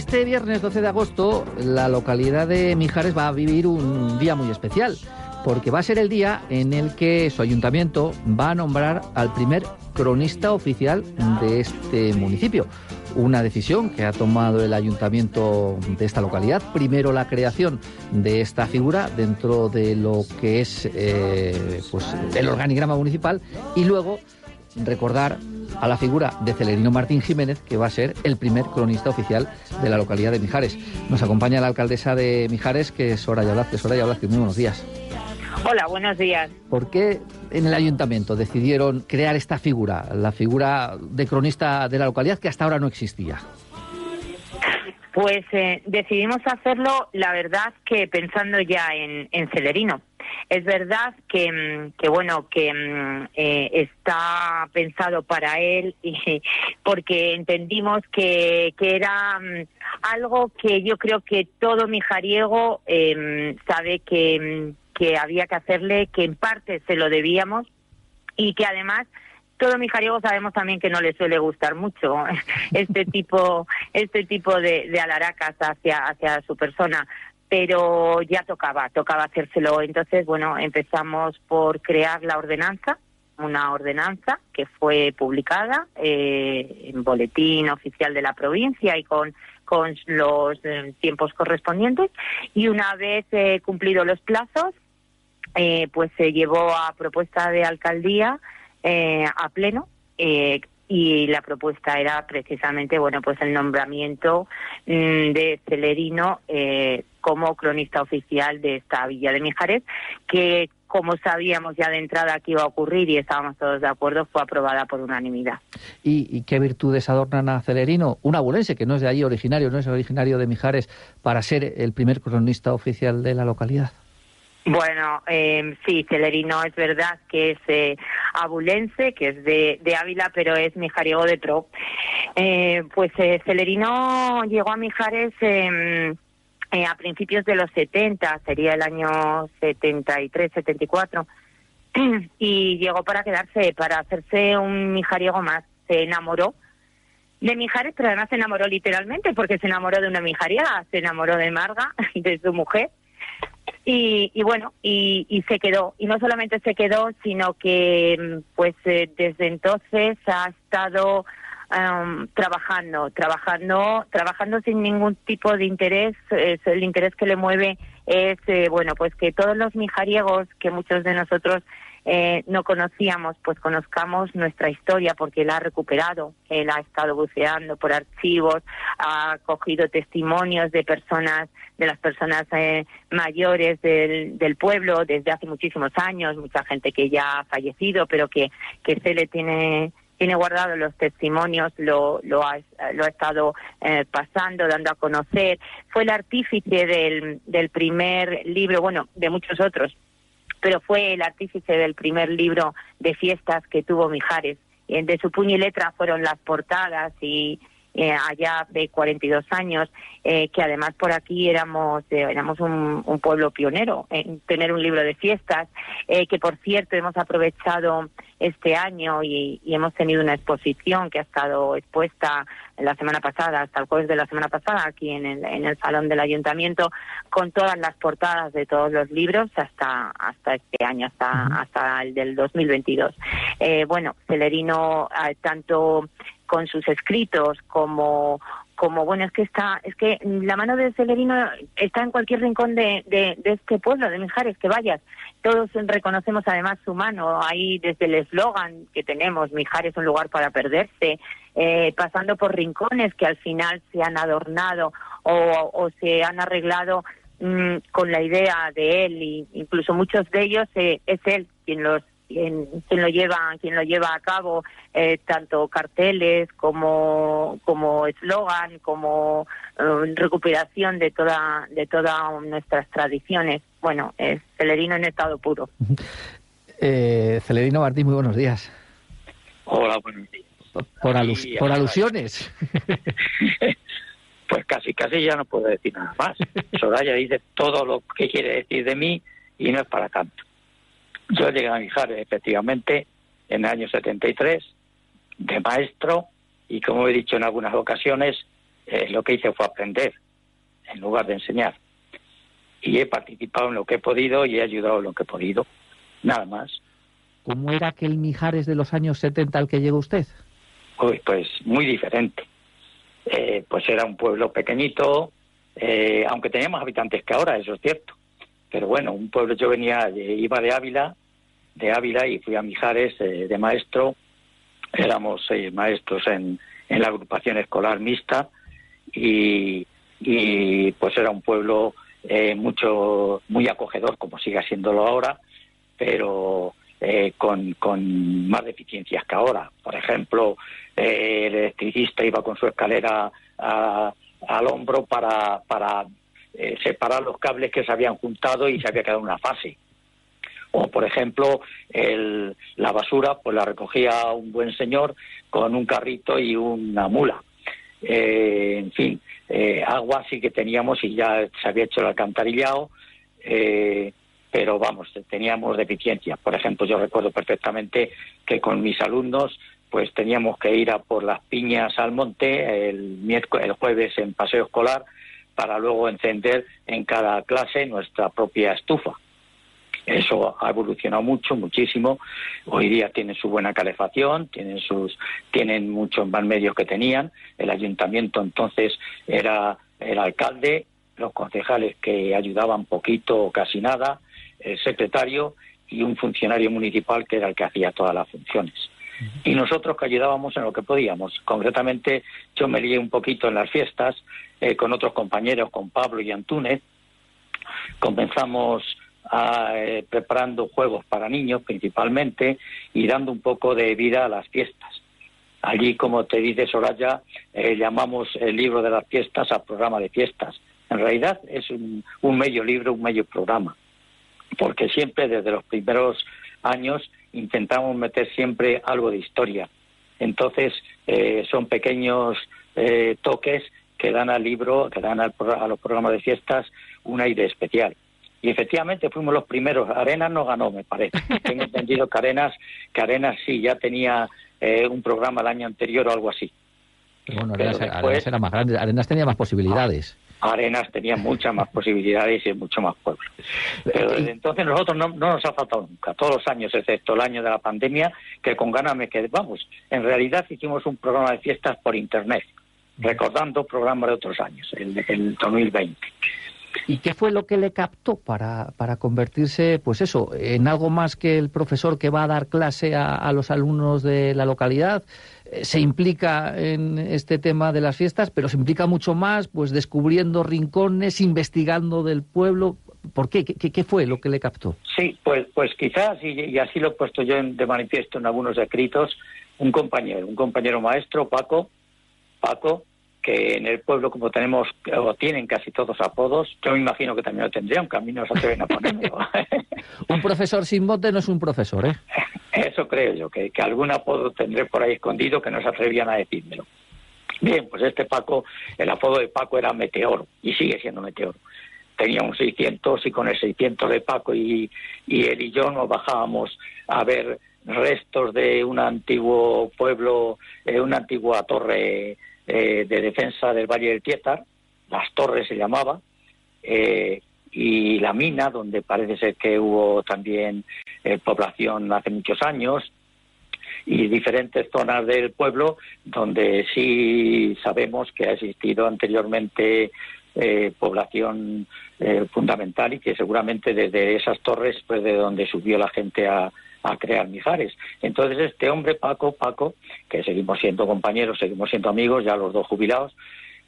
Este viernes 12 de agosto, la localidad de Mijares va a vivir un día muy especial, porque va a ser el día en el que su ayuntamiento va a nombrar al primer cronista oficial de este municipio. Una decisión que ha tomado el ayuntamiento de esta localidad. Primero la creación de esta figura dentro de lo que es el organigrama municipal, y luego recordar a la figura de Celerino Martín Jiménez, que va a ser el primer cronista oficial de la localidad de Mijares. Nos acompaña la alcaldesa de Mijares, que es Soraya Blázquez. Soraya Blázquez, muy buenos días. Hola, buenos días. ¿Por qué en el ayuntamiento decidieron crear esta figura, la figura de cronista de la localidad, que hasta ahora no existía? Pues decidimos hacerlo, la verdad, que pensando ya en Celerino. Es verdad que está pensado para él, porque entendimos que era algo que yo creo que todo mijariego sabe que había que hacerle, que en parte se lo debíamos, y que además todo mijariego sabemos también que no le suele gustar mucho este tipo de alaracas hacia su persona, pero ya tocaba hacérselo. Entonces, bueno, empezamos por crear una ordenanza que fue publicada en Boletín Oficial de la provincia y con los tiempos correspondientes, y una vez cumplidos los plazos, pues se llevó a propuesta de alcaldía a pleno, y la propuesta era precisamente, bueno, pues el nombramiento de Celerino como cronista oficial de esta villa de Mijares, que, como sabíamos ya de entrada que iba a ocurrir y estábamos todos de acuerdo, fue aprobada por unanimidad. ¿Y qué virtudes adornan a Celerino, un abulense que no es de allí originario, no es originario de Mijares, para ser el primer cronista oficial de la localidad? Bueno, sí, Celerino es verdad que es abulense, que es de Ávila, pero es mijariego de pro. Celerino llegó a Mijares a principios de los 70, sería el año 73, 74, y llegó para quedarse, para hacerse un mijariego más. Se enamoró de Mijares, pero además se enamoró literalmente, porque se enamoró de una mijariega, se enamoró de Marga, de su mujer. Y se quedó, y no solamente se quedó, sino que desde entonces ha estado trabajando sin ningún tipo de interés. El interés que le mueve es que todos los mijariegos, que muchos de nosotros no conocíamos, pues conozcamos nuestra historia, porque él ha recuperado, él ha estado buceando por archivos, ha cogido testimonios de las personas mayores del pueblo desde hace muchísimos años, mucha gente que ya ha fallecido, pero que se le tiene guardado los testimonios, lo ha estado pasando, dando a conocer. Fue el artífice del primer libro, bueno, de muchos otros, pero fue el artífice del primer libro de fiestas que tuvo Mijares. De su puño y letra fueron las portadas, y allá hace 42 años, que además por aquí éramos un pueblo pionero en tener un libro de fiestas, que por cierto hemos aprovechado este año y hemos tenido una exposición que ha estado expuesta la semana pasada, hasta el jueves de la semana pasada, aquí en el salón del ayuntamiento, con todas las portadas de todos los libros hasta este año, hasta el del 2022. Celerino, tanto con sus escritos como es que la mano de Celerino está en cualquier rincón de este pueblo, de Mijares, que vayas. Todos reconocemos además su mano ahí, desde el eslogan que tenemos, Mijares, un lugar para perderse, pasando por rincones que al final se han adornado o se han arreglado con la idea de él, y incluso muchos de ellos es él quien lo lleva a cabo, tanto carteles como eslogan, como recuperación de todas nuestras tradiciones. Bueno, es Celerino en estado puro. Celerino Martín, muy buenos días. Hola, buenos días. Por alusiones. Pues casi ya no puedo decir nada más. Soraya dice todo lo que quiere decir de mí y no es para tanto. Yo llegué a Mijares, efectivamente, en el año 73, de maestro, y como he dicho en algunas ocasiones, lo que hice fue aprender en lugar de enseñar. Y he participado en lo que he podido y he ayudado en lo que he podido, nada más. ¿Cómo era aquel Mijares de los años 70 al que llegó usted? Pues muy diferente. Pues era un pueblo pequeñito, aunque tenía más habitantes que ahora, eso es cierto. Pero bueno, un pueblo, yo iba de Ávila y fui a Mijares de maestro. Éramos 6 maestros en la agrupación escolar mixta y pues era un pueblo muy acogedor, como sigue siéndolo ahora, pero con más deficiencias que ahora. Por ejemplo, el electricista iba con su escalera al hombro para separar los cables que se habían juntado y se había quedado una fase. O, por ejemplo, la basura pues la recogía un buen señor con un carrito y una mula. En fin, agua sí que teníamos y ya se había hecho el alcantarillado, pero vamos, teníamos deficiencias. Por ejemplo, yo recuerdo perfectamente que con mis alumnos pues teníamos que ir a por las piñas al monte el jueves en paseo escolar para luego encender en cada clase nuestra propia estufa. Eso ha evolucionado muchísimo. Hoy día tienen su buena calefacción, tienen muchos más medios que tenían. El ayuntamiento entonces era el alcalde, los concejales que ayudaban poquito o casi nada, el secretario y un funcionario municipal que era el que hacía todas las funciones. Y nosotros que ayudábamos en lo que podíamos. Concretamente, yo me lié un poquito en las fiestas con otros compañeros, con Pablo y Antúnez. Comenzamos preparando juegos para niños principalmente y dando un poco de vida a las fiestas. Allí, como te dice Soraya, llamamos el libro de las fiestas a programa de fiestas. En realidad es un medio libro, un medio programa, porque siempre desde los primeros años intentamos meter siempre algo de historia. Entonces son pequeños toques que dan al libro, que dan a los programas de fiestas un aire especial. Y efectivamente fuimos los primeros. Arenas no ganó, me parece. Tengo entendido que Arenas sí, ya tenía un programa el año anterior o algo así. Bueno, Arenas era más grande, Arenas tenía más posibilidades. Arenas tenía muchas más posibilidades y mucho más pueblo. Pero desde entonces nosotros no nos ha faltado nunca, todos los años, excepto el año de la pandemia, que con ganas me quedé. Vamos, en realidad hicimos un programa de fiestas por internet, recordando programas de otros años, el 2020. ¿Y qué fue lo que le captó para convertirse, pues eso, en algo más que el profesor que va a dar clase a los alumnos de la localidad? Se implica en este tema de las fiestas, pero se implica mucho más, pues descubriendo rincones, investigando del pueblo. ¿Por qué? ¿Qué fue lo que le captó? Sí, pues quizás, y así lo he puesto yo de manifiesto en algunos escritos, un compañero maestro, Paco, que en el pueblo, como tenemos o tienen casi todos apodos, yo me imagino que también lo tendrían, aunque a mí no se atreven a ponérmelo. Un profesor sin mote no es un profesor, ¿eh? Eso creo yo, que algún apodo tendré por ahí escondido que no se atrevían a decírmelo. Bien, pues Paco, el apodo de Paco era Meteoro, y sigue siendo Meteoro. Tenía un 600 y con el 600 de Paco y él y yo nos bajábamos a ver restos de un antiguo pueblo, una antigua torre de defensa del Valle del Tietar, Las Torres se llamaba, y la mina, donde parece ser que hubo también población hace muchos años, y diferentes zonas del pueblo donde sí sabemos que ha existido anteriormente población fundamental y que seguramente desde esas torres pues de donde subió la gente a crear Mijares. Entonces este hombre, Paco, que seguimos siendo compañeros, seguimos siendo amigos, ya los dos jubilados,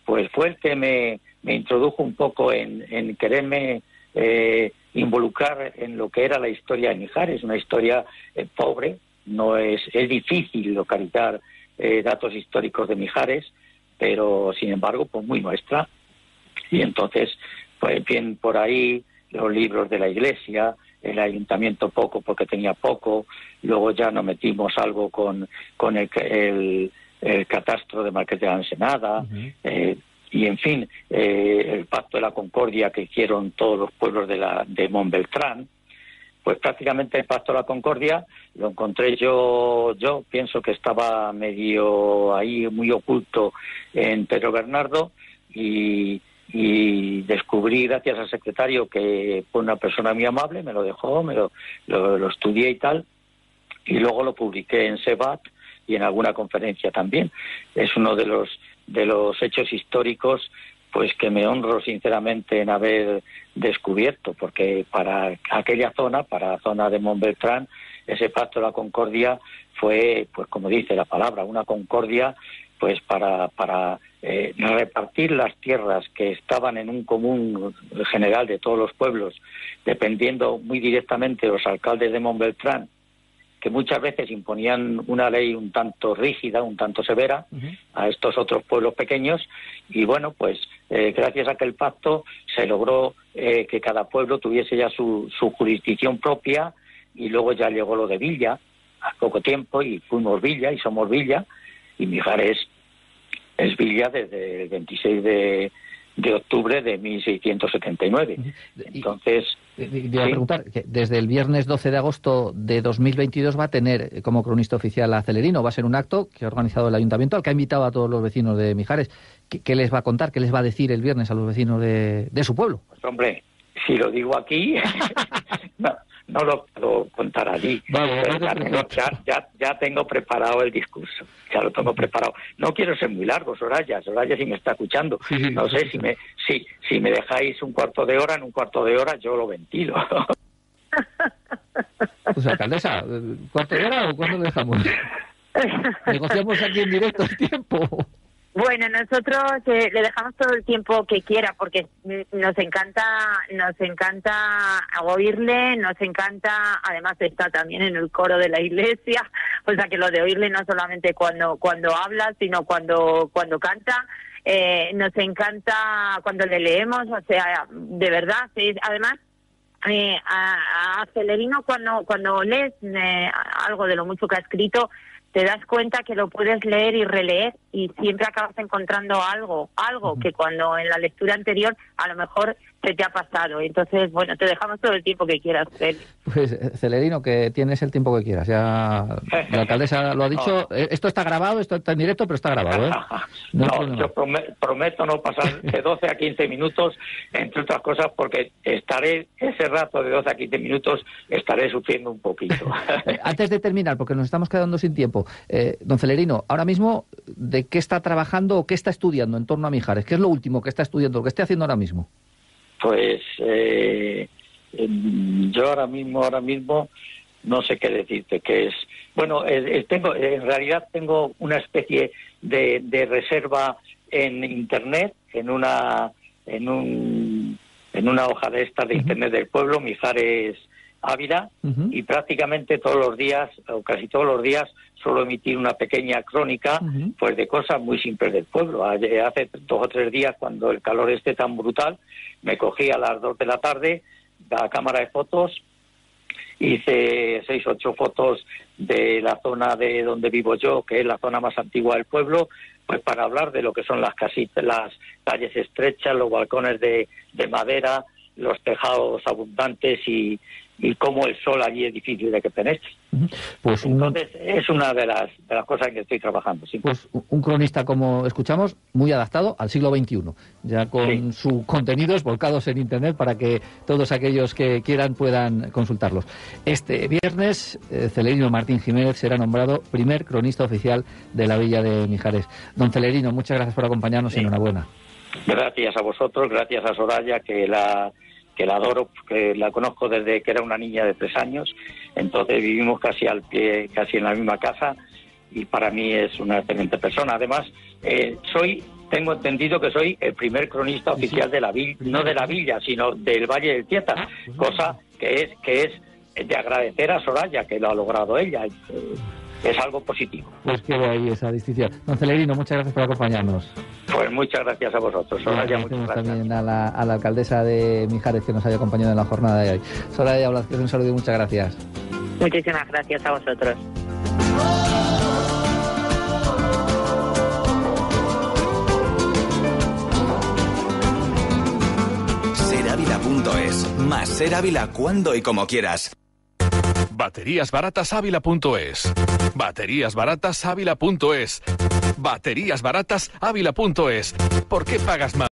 pues fue el que me introdujo un poco en quererme involucrar en lo que era la historia de Mijares, una historia pobre, es difícil localizar datos históricos de Mijares, pero sin embargo pues muy nuestra. Y entonces pues bien por ahí los libros de la iglesia, el ayuntamiento poco porque tenía poco, luego ya nos metimos algo con el catastro de Marqués de la Ensenada, y en fin, el Pacto de la Concordia que hicieron todos los pueblos de Montbeltrán, pues prácticamente el Pacto de la Concordia lo encontré yo pienso que estaba medio ahí muy oculto en Pedro Bernardo, y descubrí, gracias al secretario, que fue una persona muy amable, me lo dejó, lo estudié y tal, y luego lo publiqué en Sebat y en alguna conferencia también. Es uno de los hechos históricos pues que me honro sinceramente en haber descubierto, porque para aquella zona, para la zona de Montbeltrán, ese Pacto de la Concordia fue, pues como dice la palabra, una concordia pues para repartir las tierras que estaban en un común general de todos los pueblos, dependiendo muy directamente de los alcaldes de Montbeltrán, que muchas veces imponían una ley un tanto rígida, un tanto severa a estos otros pueblos pequeños, y bueno, pues gracias a aquel pacto se logró que cada pueblo tuviese ya su jurisdicción propia, y luego ya llegó lo de Villa a poco tiempo, y fuimos Villa y somos Villa, y Mijares es Villa desde el 26 de octubre de 1679. Entonces, iba a preguntar, que desde el viernes 12 de agosto de 2022 va a tener como cronista oficial a Celerino. Va a ser un acto que ha organizado el Ayuntamiento, al que ha invitado a todos los vecinos de Mijares. ¿Qué les va a contar? ¿Qué les va a decir el viernes a los vecinos de su pueblo? Pues hombre, si lo digo aquí, no lo puedo contar allí. Vale, ya tengo preparado el discurso, ya lo tengo preparado. No quiero ser muy largo, Soraya si me está escuchando. Sí, no sé, si me dejáis un cuarto de hora, en un cuarto de hora yo lo ventilo. Pues alcaldesa, ¿cuarto de hora o cuándo lo dejamos? Negociamos aquí en directo el tiempo. Bueno, nosotros le dejamos todo el tiempo que quiera, porque nos encanta oírle, nos encanta, además está también en el coro de la iglesia, o sea que lo de oírle no solamente cuando habla, sino cuando canta. Nos encanta cuando le leemos, o sea, de verdad, sí. Además, a Celerino cuando lees algo de lo mucho que ha escrito, te das cuenta que lo puedes leer y releer, y siempre acabas encontrando algo que cuando en la lectura anterior a lo mejor se te ha pasado. Entonces, bueno, te dejamos todo el tiempo que quieras, Feli. Pues, Celerino, que tienes el tiempo que quieras. Ya la alcaldesa lo ha dicho. No. Esto está grabado, esto está en directo, pero está grabado, ¿eh? Yo prometo no pasar de 12 a 15 minutos, entre otras cosas, porque estaré ese rato de 12 a 15 minutos, estaré sufriendo un poquito. Antes de terminar, porque nos estamos quedando sin tiempo, don Celerino, ahora mismo, ¿de qué está trabajando o qué está estudiando en torno a Mijares? ¿Qué es lo último que está estudiando, lo que esté haciendo ahora mismo? Pues yo ahora mismo no sé qué decirte, que es... Bueno, en realidad tengo una especie de reserva en Internet, en una hoja de esta de Internet del pueblo, Mijares Ávila, y prácticamente todos los días, o casi todos los días, suelo emitir una pequeña crónica pues de cosas muy simples del pueblo. Hace 2 o 3 días, cuando el calor esté tan brutal, me cogí a las 2 de la tarde la cámara de fotos, hice 6 o 8 fotos de la zona de donde vivo yo, que es la zona más antigua del pueblo, pues para hablar de lo que son las casitas, las calles estrechas, los balcones de madera, los tejados abundantes y cómo el sol allí es difícil de que penetre. Pues entonces es una de las cosas en que estoy trabajando. Sí. Pues un cronista, como escuchamos, muy adaptado al siglo XXI, ya con sus contenidos volcados en Internet para que todos aquellos que quieran puedan consultarlos. Este viernes, Celerino Martín Jiménez será nombrado primer cronista oficial de la Villa de Mijares. Don Celerino, muchas gracias por acompañarnos y enhorabuena. Gracias a vosotros, gracias a Soraya, que la adoro, que la conozco desde que era una niña de 3 años, entonces vivimos casi al pie, casi en la misma casa, y para mí es una excelente persona. Además, tengo entendido que soy el primer cronista oficial de la villa, no de la villa, sino del Valle del Tieta, cosa que es de agradecer a Soraya, que lo ha logrado ella. Es algo positivo. Pues queda ahí esa distinción. Don Celerino, muchas gracias por acompañarnos. Pues muchas gracias a vosotros. Soraya, muchas gracias. También a la alcaldesa de Mijares, que nos haya acompañado en la jornada de hoy. Soraya Blázquez, un saludo y muchas gracias. Muchísimas gracias a vosotros. Serávila.es. Más Ser Ávila cuando y como quieras. Bateríasbaratasávila.es. Bateríasbaratasávila.es. Bateríasbaratasávila.es. ¿Por qué pagas más